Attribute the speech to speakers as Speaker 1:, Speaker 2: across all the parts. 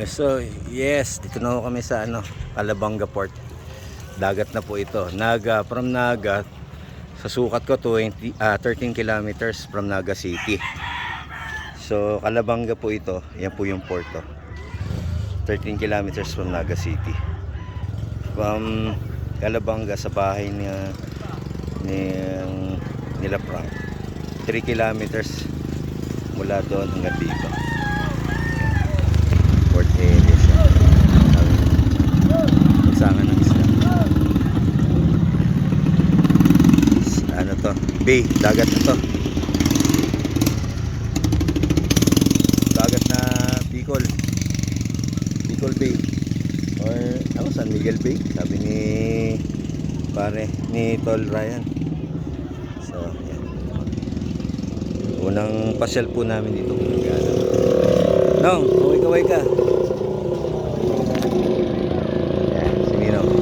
Speaker 1: So, yes, dito na kami sa Calabanga Port. Dagat na po ito. From Naga, sa sukat ko 13 kilometers from Naga City. So, Calabanga po ito. Yan po yung porto. 13 kilometers from Naga City. From Calabanga sa bahay nila Frank. 3 kilometers mula doon hanggang dito. Port area siya. Pagsangan ng isla. Ano to? Bay. Dagat na to. Dagat na Bicol. Bicol Bay. Or San Miguel Bay. Sabi ni Tol Ryan. So, yan. Unang pasyal po namin dito. Nong, kaway-kaway ka. Yan, si Ninong.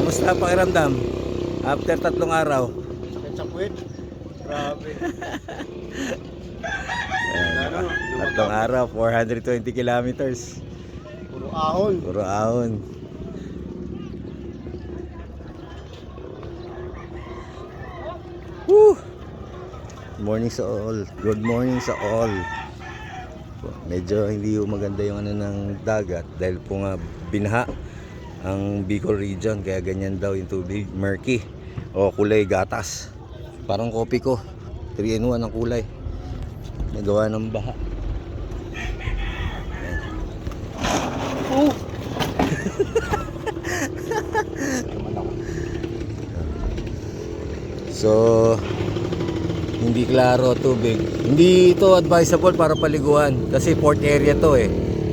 Speaker 1: Kamusta pakiramdam? After 3 araw.
Speaker 2: Sakit sa puwet. Grabe.
Speaker 1: Ayan, 3 araw, 420 kilometers.
Speaker 2: Puro ahon.
Speaker 1: Puro ahon. Woo! Morning sa all. Good morning sa all. Medyo hindi maganda yung ng dagat dahil po nga binaha ang Bicol region, kaya ganyan daw yung tubig, murky o kulay gatas. Parang kopi ko. 3-in-1 ang kulay. Nagawa ng baha. So, hindi klaro tubig. Hindi ito advisable para paliguan kasi port area to eh.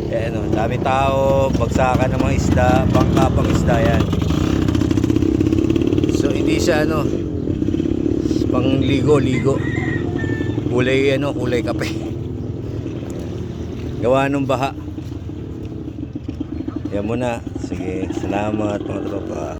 Speaker 1: Ayan, dami tao, bagsakan ng mga isda, bangka pang isda yan. So, hindi siya pang ligo. Kulay kape. Gawa ng baha. Yan muna. Sige, salamat mga tropa.